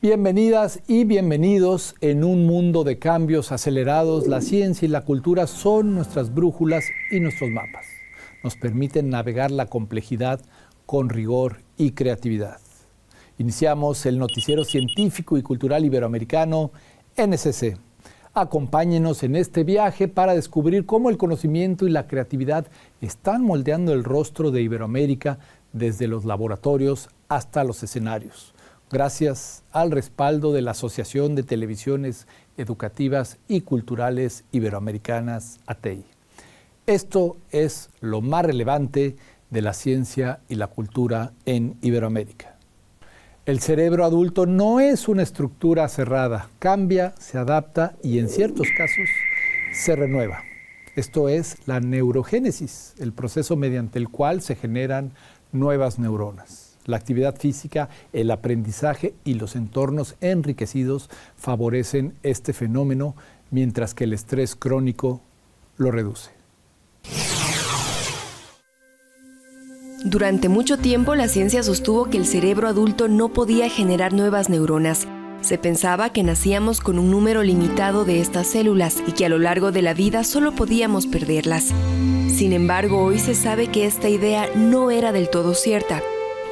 Bienvenidas y bienvenidos. En un mundo de cambios acelerados, la ciencia y la cultura son nuestras brújulas y nuestros mapas. Nos permiten navegar la complejidad con rigor y creatividad. Iniciamos el noticiero científico y cultural iberoamericano, NSC. Acompáñenos en este viaje para descubrir cómo el conocimiento y la creatividad están moldeando el rostro de Iberoamérica desde los laboratorios hasta los escenarios, gracias al respaldo de la Asociación de Televisiones Educativas y Culturales Iberoamericanas, ATEI. Esto es lo más relevante de la ciencia y la cultura en Iberoamérica. El cerebro adulto no es una estructura cerrada, cambia, se adapta y en ciertos casos se renueva. Esto es la neurogénesis, el proceso mediante el cual se generan nuevas neuronas. La actividad física, el aprendizaje y los entornos enriquecidos favorecen este fenómeno, mientras que el estrés crónico lo reduce. Durante mucho tiempo, la ciencia sostuvo que el cerebro adulto no podía generar nuevas neuronas. Se pensaba que nacíamos con un número limitado de estas células y que a lo largo de la vida solo podíamos perderlas. Sin embargo, hoy se sabe que esta idea no era del todo cierta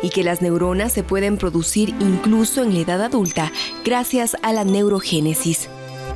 y que las neuronas se pueden producir incluso en la edad adulta gracias a la neurogénesis.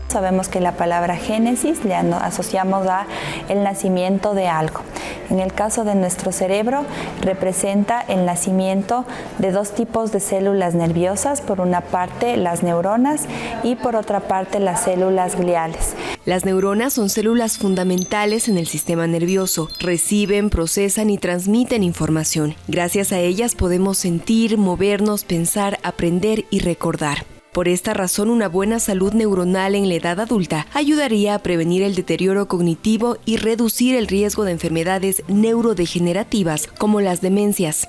Sabemos que la palabra génesis le asociamos a el nacimiento de algo. En el caso de nuestro cerebro, representa el nacimiento de dos tipos de células nerviosas, por una parte las neuronas y por otra parte las células gliales. Las neuronas son células fundamentales en el sistema nervioso. Reciben, procesan y transmiten información. Gracias a ellas podemos sentir, movernos, pensar, aprender y recordar. Por esta razón, una buena salud neuronal en la edad adulta ayudaría a prevenir el deterioro cognitivo y reducir el riesgo de enfermedades neurodegenerativas como las demencias.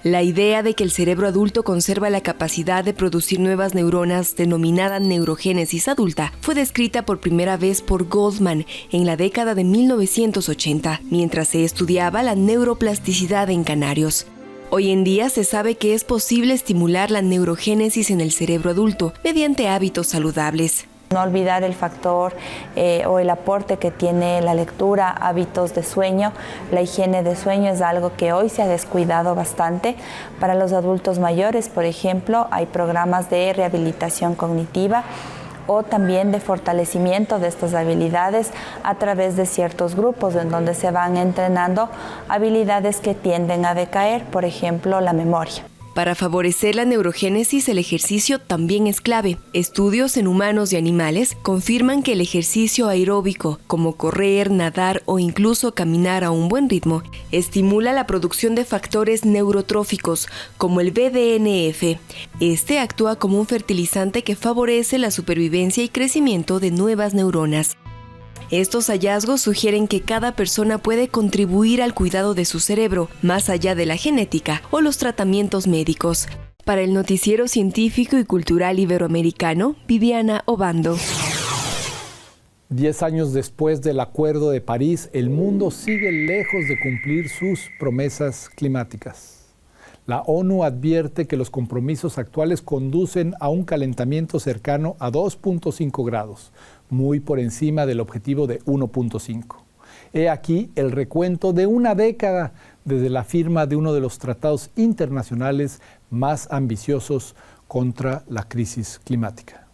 La idea de que el cerebro adulto conserva la capacidad de producir nuevas neuronas, denominada neurogénesis adulta, fue descrita por primera vez por Goldman en la década de 1980, mientras se estudiaba la neuroplasticidad en canarios. Hoy en día se sabe que es posible estimular la neurogénesis en el cerebro adulto mediante hábitos saludables. No olvidar el factor o el aporte que tiene la lectura, hábitos de sueño. La higiene de sueño es algo que hoy se ha descuidado bastante. Para los adultos mayores, por ejemplo, hay programas de rehabilitación cognitiva o también de fortalecimiento de estas habilidades a través de ciertos grupos en donde se van entrenando habilidades que tienden a decaer, por ejemplo, la memoria. Para favorecer la neurogénesis, el ejercicio también es clave. Estudios en humanos y animales confirman que el ejercicio aeróbico, como correr, nadar o incluso caminar a un buen ritmo, estimula la producción de factores neurotróficos, como el BDNF. Este actúa como un fertilizante que favorece la supervivencia y crecimiento de nuevas neuronas. Estos hallazgos sugieren que cada persona puede contribuir al cuidado de su cerebro, más allá de la genética o los tratamientos médicos. Para el noticiero científico y cultural iberoamericano, Viviana Obando. 10 años después del Acuerdo de París, el mundo sigue lejos de cumplir sus promesas climáticas. La ONU advierte que los compromisos actuales conducen a un calentamiento cercano a 2.5 grados, muy por encima del objetivo de 1.5. He aquí el recuento de una década desde la firma de uno de los tratados internacionales más ambiciosos contra la crisis climática.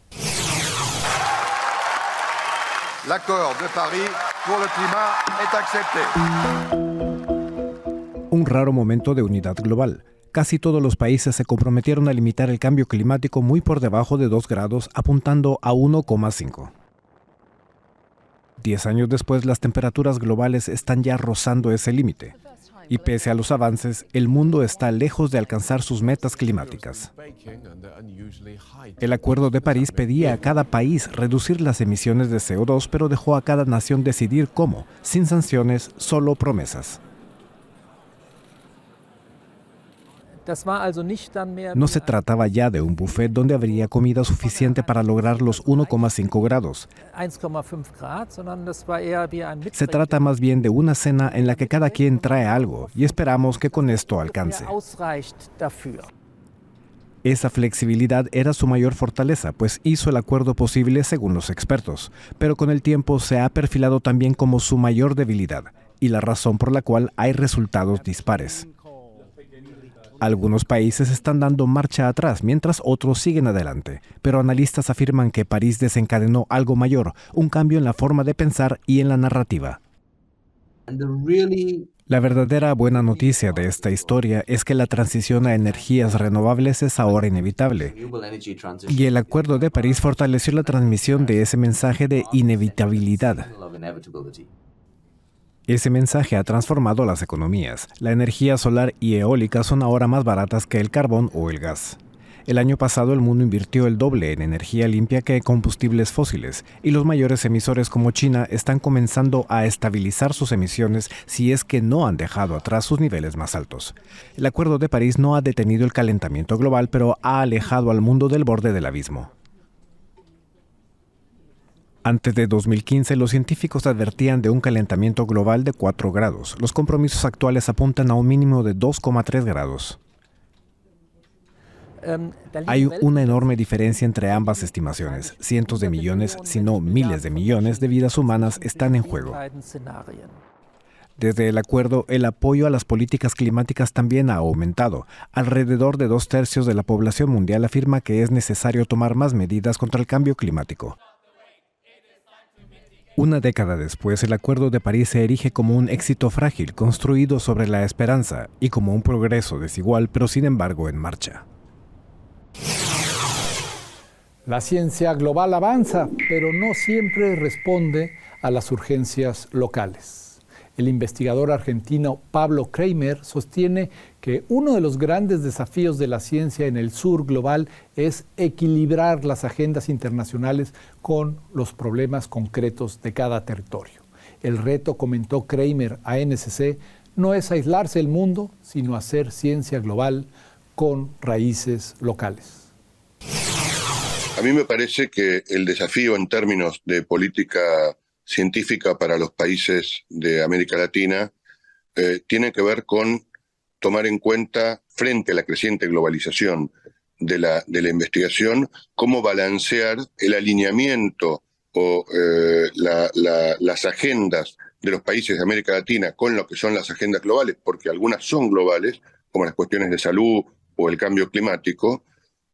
L'accord de Paris pour le climat est accepté. Un raro momento de unidad global. Casi todos los países se comprometieron a limitar el cambio climático muy por debajo de 2 grados, apuntando a 1,5. 10 años después, las temperaturas globales están ya rozando ese límite. Y pese a los avances, el mundo está lejos de alcanzar sus metas climáticas. El Acuerdo de París pedía a cada país reducir las emisiones de CO2, pero dejó a cada nación decidir cómo, sin sanciones, solo promesas. No se trataba ya de un buffet donde habría comida suficiente para lograr los 1,5 grados. Se trata más bien de una cena en la que cada quien trae algo y esperamos que con esto alcance. Esa flexibilidad era su mayor fortaleza, pues hizo el acuerdo posible según los expertos, pero con el tiempo se ha perfilado también como su mayor debilidad y la razón por la cual hay resultados dispares. Algunos países están dando marcha atrás, mientras otros siguen adelante, pero analistas afirman que París desencadenó algo mayor, un cambio en la forma de pensar y en la narrativa. La verdadera buena noticia de esta historia es que la transición a energías renovables es ahora inevitable, y el Acuerdo de París fortaleció la transmisión de ese mensaje de inevitabilidad. Ese mensaje ha transformado las economías. La energía solar y eólica son ahora más baratas que el carbón o el gas. El año pasado el mundo invirtió el doble en energía limpia que combustibles fósiles, y los mayores emisores como China están comenzando a estabilizar sus emisiones si es que no han dejado atrás sus niveles más altos. El Acuerdo de París no ha detenido el calentamiento global, pero ha alejado al mundo del borde del abismo. Antes de 2015, los científicos advertían de un calentamiento global de 4 grados. Los compromisos actuales apuntan a un mínimo de 2,3 grados. Hay una enorme diferencia entre ambas estimaciones. Cientos de millones, si no miles de millones de vidas humanas están en juego. Desde el acuerdo, el apoyo a las políticas climáticas también ha aumentado. Alrededor de 2/3 de la población mundial afirma que es necesario tomar más medidas contra el cambio climático. Una década después, el Acuerdo de París se erige como un éxito frágil, construido sobre la esperanza, y como un progreso desigual, pero sin embargo en marcha. La ciencia global avanza, pero no siempre responde a las urgencias locales. El investigador argentino Pablo Kramer sostiene que uno de los grandes desafíos de la ciencia en el sur global es equilibrar las agendas internacionales con los problemas concretos de cada territorio. El reto, comentó Kramer a NSC, no es aislarse del mundo, sino hacer ciencia global con raíces locales. A mí me parece que el desafío en términos de política científica para los países de América Latina tiene que ver con tomar en cuenta, frente a la creciente globalización de la investigación, cómo balancear el alineamiento o las agendas de los países de América Latina con lo que son las agendas globales, porque algunas son globales, como las cuestiones de salud o el cambio climático,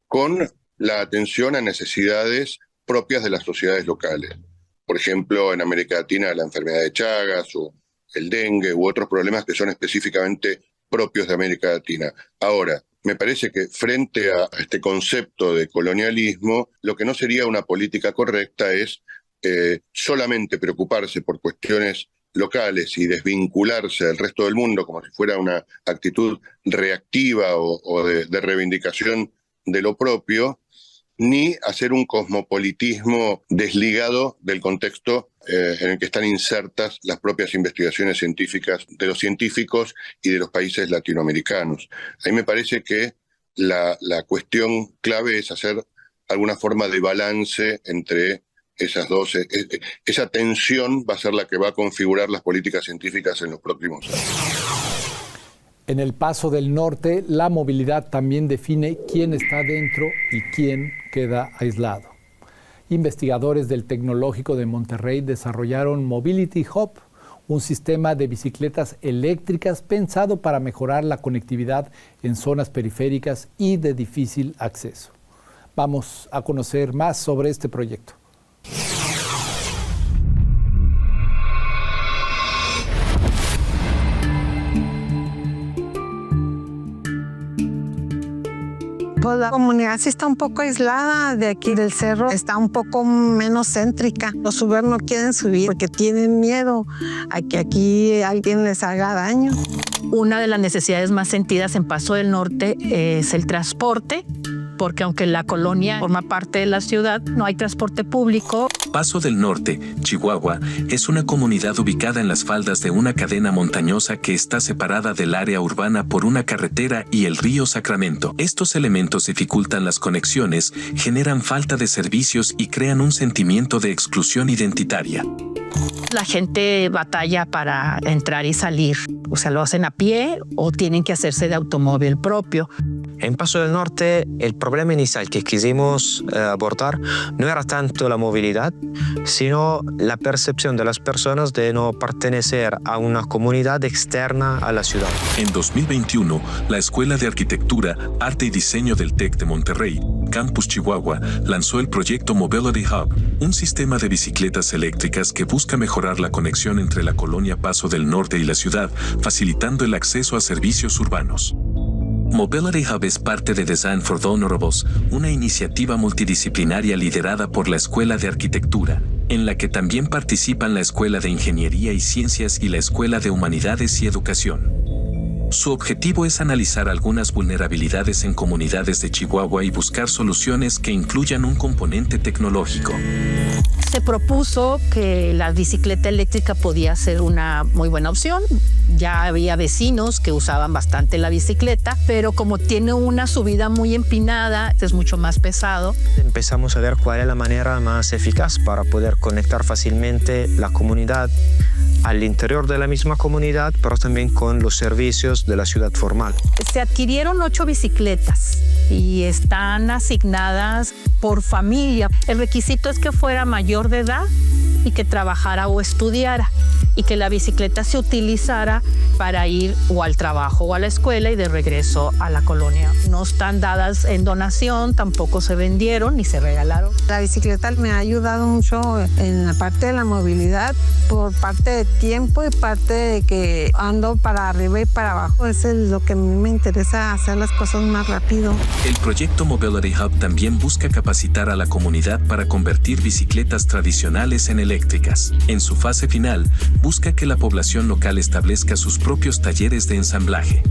con la atención a necesidades propias de las sociedades locales. Por ejemplo, en América Latina la enfermedad de Chagas o el dengue u otros problemas que son específicamente propios de América Latina. Ahora, me parece que frente a este concepto de colonialismo, lo que no sería una política correcta es solamente preocuparse por cuestiones locales y desvincularse del resto del mundo como si fuera una actitud reactiva o de reivindicación de lo propio, ni hacer un cosmopolitismo desligado del contexto en el que están insertas las propias investigaciones científicas de los científicos y de los países latinoamericanos. A mí me parece que la cuestión clave es hacer alguna forma de balance entre esas dos. Esa tensión va a ser la que va a configurar las políticas científicas en los próximos años. En el Paso del Norte, la movilidad también define quién está dentro y quién queda aislado. Investigadores del Tecnológico de Monterrey desarrollaron Mobility Hub, un sistema de bicicletas eléctricas pensado para mejorar la conectividad en zonas periféricas y de difícil acceso. Vamos a conocer más sobre este proyecto. Pues la comunidad sí está un poco aislada de aquí del cerro, está un poco menos céntrica. Los Uber no quieren subir porque tienen miedo a que aquí alguien les haga daño. Una de las necesidades más sentidas en Paso del Norte es el transporte, porque aunque la colonia forma parte de la ciudad, no hay transporte público. Paso del Norte, Chihuahua, es una comunidad ubicada en las faldas de una cadena montañosa que está separada del área urbana por una carretera y el río Sacramento. Estos elementos dificultan las conexiones, generan falta de servicios y crean un sentimiento de exclusión identitaria. La gente batalla para entrar y salir, o sea, lo hacen a pie o tienen que hacerse de automóvil propio. En Paso del Norte, el problema inicial que quisimos abordar no era tanto la movilidad, sino la percepción de las personas de no pertenecer a una comunidad externa a la ciudad. En 2021, la Escuela de Arquitectura, Arte y Diseño del TEC de Monterrey, Campus Chihuahua, lanzó el proyecto Mobility Hub, un sistema de bicicletas eléctricas que busca mejorar la conexión entre la colonia Paso del Norte y la ciudad, facilitando el acceso a servicios urbanos. Mobility Hub es parte de Design for Vulnerables, una iniciativa multidisciplinaria liderada por la Escuela de Arquitectura, en la que también participan la Escuela de Ingeniería y Ciencias y la Escuela de Humanidades y Educación. Su objetivo es analizar algunas vulnerabilidades en comunidades de Chihuahua y buscar soluciones que incluyan un componente tecnológico. Se propuso que la bicicleta eléctrica podía ser una muy buena opción. Ya había vecinos que usaban bastante la bicicleta, pero como tiene una subida muy empinada, es mucho más pesado. Empezamos a ver cuál es la manera más eficaz para poder conectar fácilmente la comunidad al interior de la misma comunidad, pero también con los servicios de la ciudad formal. Se adquirieron 8 bicicletas y están asignadas por familia. El requisito es que fuera mayor de edad y que trabajara o estudiara, y que la bicicleta se utilizara para ir o al trabajo o a la escuela y de regreso a la colonia. No están dadas en donación, tampoco se vendieron ni se regalaron. La bicicleta me ha ayudado mucho en la parte de la movilidad, por parte de tiempo y parte de que ando para arriba y para abajo. Eso es lo que a mí me interesa, hacer las cosas más rápido. El proyecto Mobility Hub también busca capacitar a la comunidad para convertir bicicletas tradicionales en eléctricas. En su fase final, busca que la población local establezca sus propios talleres de ensamblaje.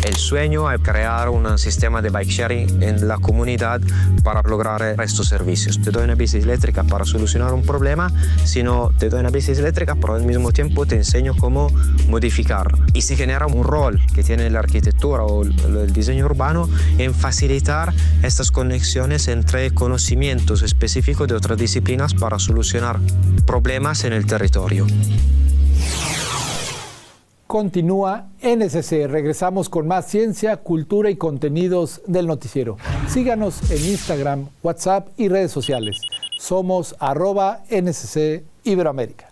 El sueño es crear un sistema de bike sharing en la comunidad para lograr estos servicios. Te doy una bici eléctrica para solucionar un problema, sino te doy una bici eléctrica, pero al mismo tiempo te enseño cómo modificarla. Y se genera un rol que tiene la arquitectura o el diseño urbano en facilitar estas conexiones entre conocimientos específicos de otras disciplinas para solucionar problemas en el territorio. Continúa NSC. Regresamos con más ciencia, cultura y contenidos del noticiero. Síganos en Instagram, WhatsApp y redes sociales. Somos @NSC Iberoamérica.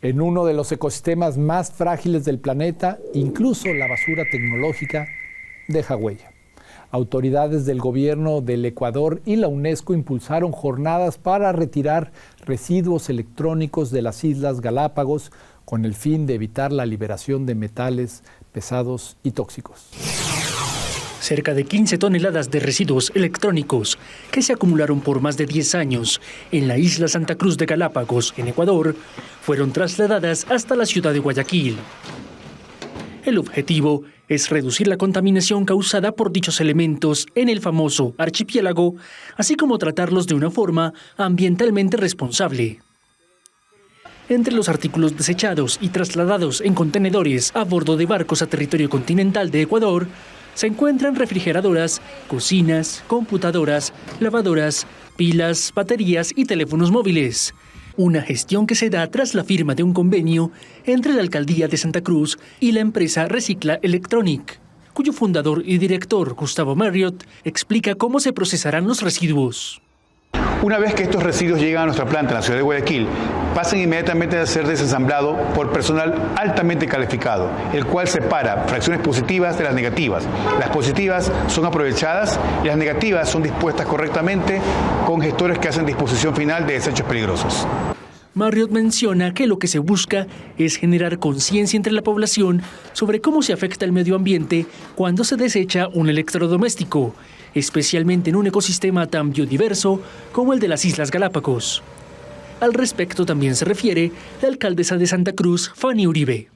En uno de los ecosistemas más frágiles del planeta, incluso la basura tecnológica deja huella. Autoridades del gobierno del Ecuador y la UNESCO impulsaron jornadas para retirar residuos electrónicos de las Islas Galápagos con el fin de evitar la liberación de metales pesados y tóxicos. Cerca de 15 toneladas de residuos electrónicos que se acumularon por más de 10 años en la isla Santa Cruz de Galápagos, en Ecuador, fueron trasladadas hasta la ciudad de Guayaquil. El objetivo es reducir la contaminación causada por dichos elementos en el famoso archipiélago, así como tratarlos de una forma ambientalmente responsable. Entre los artículos desechados y trasladados en contenedores a bordo de barcos a territorio continental de Ecuador, se encuentran refrigeradoras, cocinas, computadoras, lavadoras, pilas, baterías y teléfonos móviles. Una gestión que se da tras la firma de un convenio entre la Alcaldía de Santa Cruz y la empresa Recicla Electronic, cuyo fundador y director, Gustavo Marriott, explica cómo se procesarán los residuos. Una vez que estos residuos llegan a nuestra planta en la ciudad de Guayaquil, pasan inmediatamente a ser desensamblado por personal altamente calificado, el cual separa fracciones positivas de las negativas. Las positivas son aprovechadas y las negativas son dispuestas correctamente con gestores que hacen disposición final de desechos peligrosos. Marriott menciona que lo que se busca es generar conciencia entre la población sobre cómo se afecta el medio ambiente cuando se desecha un electrodoméstico, especialmente en un ecosistema tan biodiverso como el de las Islas Galápagos. Al respecto también se refiere la alcaldesa de Santa Cruz, Fanny Uribe.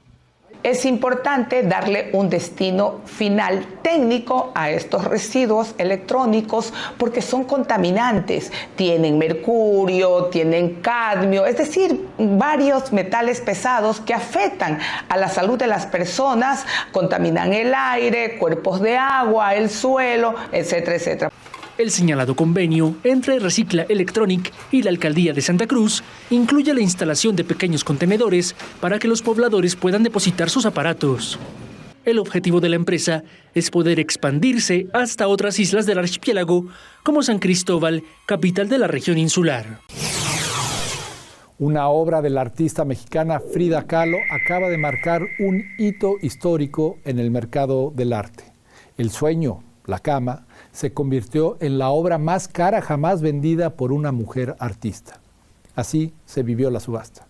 Es importante darle un destino final técnico a estos residuos electrónicos porque son contaminantes. Tienen mercurio, tienen cadmio, es decir, varios metales pesados que afectan a la salud de las personas, contaminan el aire, cuerpos de agua, el suelo, etcétera, etcétera. El señalado convenio entre Recicla Electronic y la Alcaldía de Santa Cruz incluye la instalación de pequeños contenedores para que los pobladores puedan depositar sus aparatos. El objetivo de la empresa es poder expandirse hasta otras islas del archipiélago, como San Cristóbal, capital de la región insular. Una obra de la artista mexicana Frida Kahlo acaba de marcar un hito histórico en el mercado del arte. El sueño, la cama, se convirtió en la obra más cara jamás vendida por una mujer artista. Así se vivió la subasta.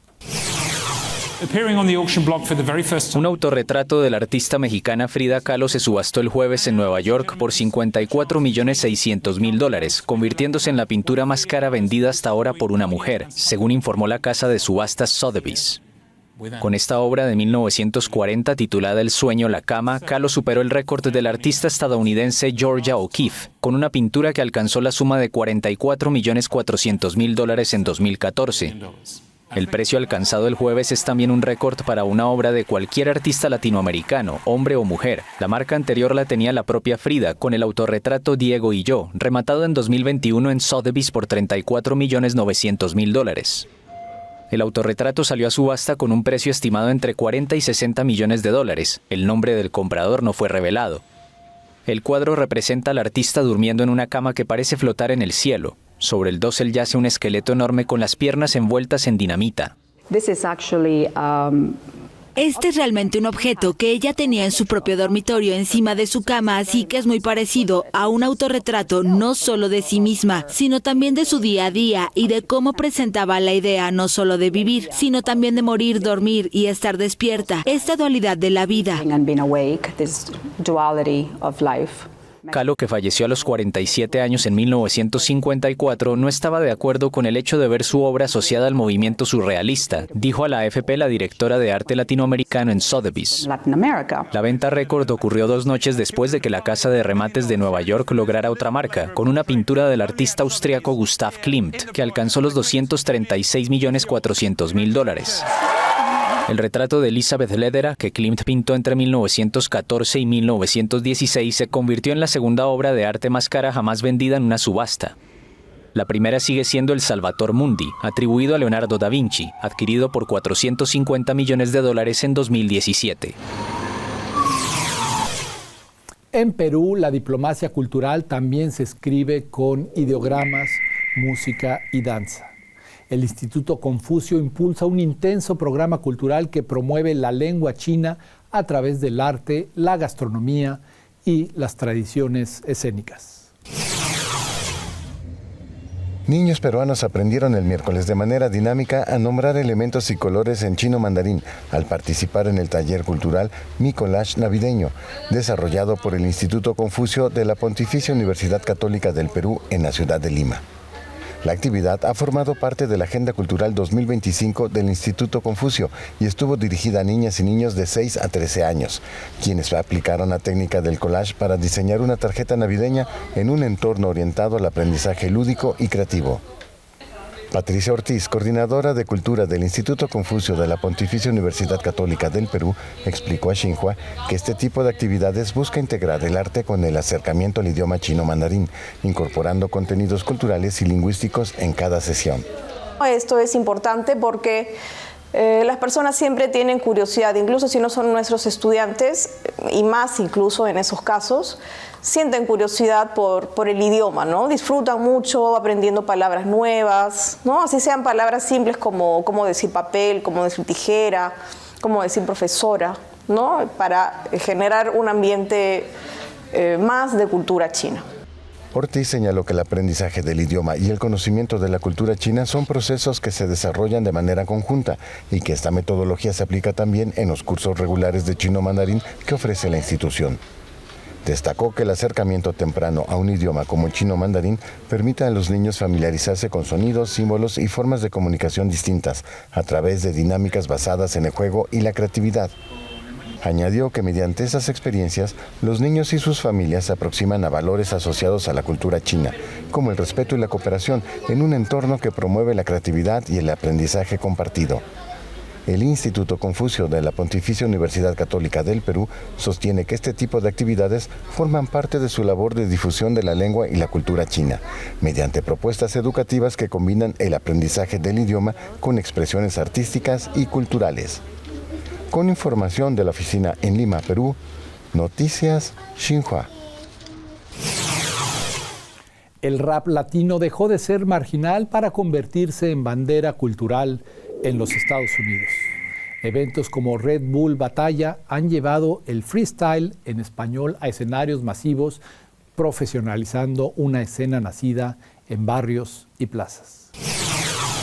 Un autorretrato de la artista mexicana Frida Kahlo se subastó el jueves en Nueva York por $54.600.000, convirtiéndose en la pintura más cara vendida hasta ahora por una mujer, según informó la casa de subastas Sotheby's. Con esta obra de 1940 titulada El sueño, la cama, Kahlo superó el récord del artista estadounidense Georgia O'Keeffe, con una pintura que alcanzó la suma de $44.400.000 en 2014. El precio alcanzado el jueves es también un récord para una obra de cualquier artista latinoamericano, hombre o mujer. La marca anterior la tenía la propia Frida, con el autorretrato Diego y yo, rematado en 2021 en Sotheby's por $34.900.000. El autorretrato salió a subasta con un precio estimado entre 40 y 60 millones de dólares. El nombre del comprador no fue revelado. El cuadro representa al artista durmiendo en una cama que parece flotar en el cielo. Sobre el dosel yace un esqueleto enorme con las piernas envueltas en dinamita. Este es realmente un objeto que ella tenía en su propio dormitorio encima de su cama, así que es muy parecido a un autorretrato no solo de sí misma, sino también de su día a día y de cómo presentaba la idea no solo de vivir, sino también de morir, dormir y estar despierta, esta dualidad de la vida. Kahlo, que falleció a los 47 años en 1954, no estaba de acuerdo con el hecho de ver su obra asociada al movimiento surrealista, dijo a la AFP la directora de arte latinoamericano en Sotheby's. La venta récord ocurrió 2 noches después de que la casa de remates de Nueva York lograra otra marca, con una pintura del artista austriaco Gustav Klimt, que alcanzó los $236.400.000. El retrato de Elizabeth Lederer, que Klimt pintó entre 1914 y 1916, se convirtió en la segunda obra de arte más cara jamás vendida en una subasta. La primera sigue siendo el Salvator Mundi, atribuido a Leonardo da Vinci, adquirido por $450 millones en 2017. En Perú, la diplomacia cultural también se escribe con ideogramas, música y danza. El Instituto Confucio impulsa un intenso programa cultural que promueve la lengua china a través del arte, la gastronomía y las tradiciones escénicas. Niños peruanos aprendieron el miércoles de manera dinámica a nombrar elementos y colores en chino mandarín al participar en el taller cultural Mi Collage Navideño, desarrollado por el Instituto Confucio de la Pontificia Universidad Católica del Perú en la ciudad de Lima. La actividad ha formado parte de la Agenda Cultural 2025 del Instituto Confucio y estuvo dirigida a niñas y niños de 6 a 13 años, quienes aplicaron la técnica del collage para diseñar una tarjeta navideña en un entorno orientado al aprendizaje lúdico y creativo. Patricia Ortiz, coordinadora de Cultura del Instituto Confucio de la Pontificia Universidad Católica del Perú, explicó a Xinhua que este tipo de actividades busca integrar el arte con el acercamiento al idioma chino mandarín, incorporando contenidos culturales y lingüísticos en cada sesión. Esto es importante porque las personas siempre tienen curiosidad, incluso si no son nuestros estudiantes, y más incluso en esos casos, sienten curiosidad por el idioma, ¿no? Disfrutan mucho aprendiendo palabras nuevas, ¿no? Así sean palabras simples como decir papel, como decir tijera, como decir profesora, ¿no? Para generar un ambiente más de cultura china. Ortiz señaló que el aprendizaje del idioma y el conocimiento de la cultura china son procesos que se desarrollan de manera conjunta y que esta metodología se aplica también en los cursos regulares de chino mandarín que ofrece la institución. Destacó que el acercamiento temprano a un idioma como el chino mandarín permite a los niños familiarizarse con sonidos, símbolos y formas de comunicación distintas a través de dinámicas basadas en el juego y la creatividad. Añadió que mediante esas experiencias, los niños y sus familias se aproximan a valores asociados a la cultura china, como el respeto y la cooperación, en un entorno que promueve la creatividad y el aprendizaje compartido. El Instituto Confucio de la Pontificia Universidad Católica del Perú sostiene que este tipo de actividades forman parte de su labor de difusión de la lengua y la cultura china, mediante propuestas educativas que combinan el aprendizaje del idioma con expresiones artísticas y culturales. Con información de la oficina en Lima, Perú, Noticias Xinhua. El rap latino dejó de ser marginal para convertirse en bandera cultural en los Estados Unidos. Eventos como Red Bull Batalla han llevado el freestyle en español a escenarios masivos, profesionalizando una escena nacida en barrios y plazas.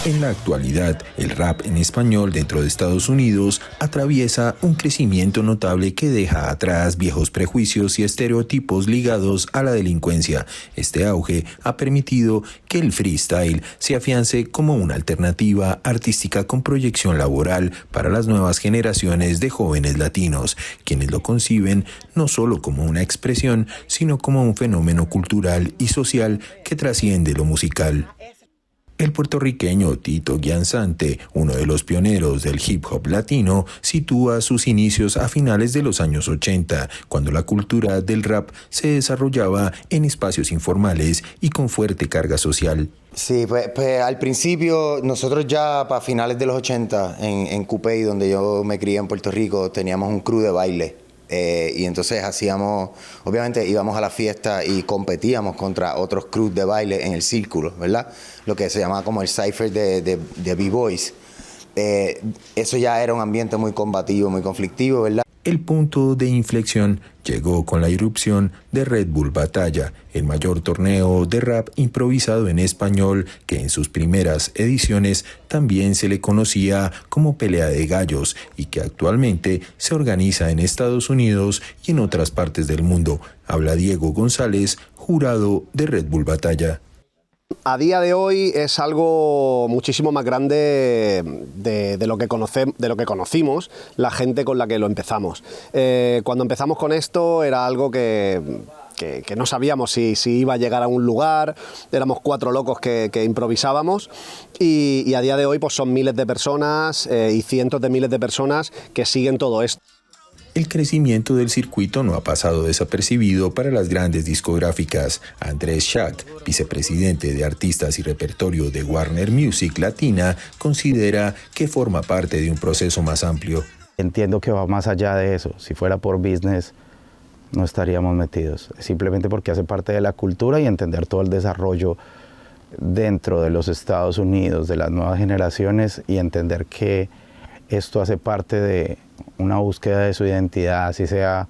En la actualidad, el rap en español dentro de Estados Unidos atraviesa un crecimiento notable que deja atrás viejos prejuicios y estereotipos ligados a la delincuencia. Este auge ha permitido que el freestyle se afiance como una alternativa artística con proyección laboral para las nuevas generaciones de jóvenes latinos, quienes lo conciben no solo como una expresión, sino como un fenómeno cultural y social que trasciende lo musical. El puertorriqueño Tito Guianzante, uno de los pioneros del hip hop latino, sitúa sus inicios a finales de los años 80, cuando la cultura del rap se desarrollaba en espacios informales y con fuerte carga social. Sí, pues al principio nosotros ya para finales de los 80 en Cupey, donde yo me crié en Puerto Rico, teníamos un crew de baile. Y entonces obviamente íbamos a la fiesta y competíamos contra otros crews de baile en el círculo, ¿verdad? Lo que se llamaba como el cypher de B-Boys. Eso ya era un ambiente muy combativo, muy conflictivo, ¿verdad? El punto de inflexión llegó con la irrupción de Red Bull Batalla, el mayor torneo de rap improvisado en español que en sus primeras ediciones también se le conocía como Pelea de Gallos y que actualmente se organiza en Estados Unidos y en otras partes del mundo. Habla Diego González, jurado de Red Bull Batalla. A día de hoy es algo muchísimo más grande de lo que conocimos la gente con la que lo empezamos. Cuando empezamos con esto era algo que no sabíamos si iba a llegar a un lugar, éramos 4 locos que improvisábamos y a día de hoy pues son miles de personas y cientos de miles de personas que siguen todo esto. El crecimiento del circuito no ha pasado desapercibido para las grandes discográficas. Andrés Schack, vicepresidente de Artistas y Repertorio de Warner Music Latina, considera que forma parte de un proceso más amplio. Entiendo que va más allá de eso. Si fuera por business, no estaríamos metidos. Simplemente porque hace parte de la cultura y entender todo el desarrollo dentro de los Estados Unidos, de las nuevas generaciones y entender que esto hace parte de una búsqueda de su identidad, así sea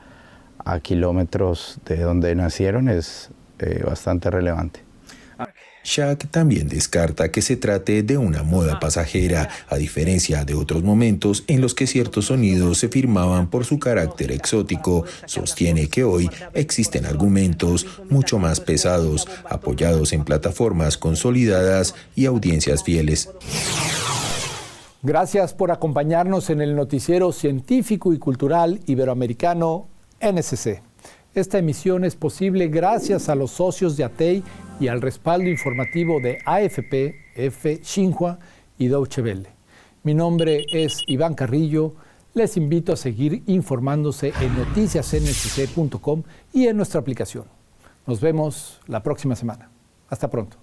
a kilómetros de donde nacieron, es bastante relevante. Schack también descarta que se trate de una moda pasajera, a diferencia de otros momentos en los que ciertos sonidos se firmaban por su carácter exótico. Sostiene que hoy existen argumentos mucho más pesados, apoyados en plataformas consolidadas y audiencias fieles. Gracias por acompañarnos en el noticiero científico y cultural iberoamericano NSC. Esta emisión es posible gracias a los socios de ATEI y al respaldo informativo de AFP, Xinhua y Deutsche Welle. Mi nombre es Iván Carrillo. Les invito a seguir informándose en noticiasnsc.com y en nuestra aplicación. Nos vemos la próxima semana. Hasta pronto.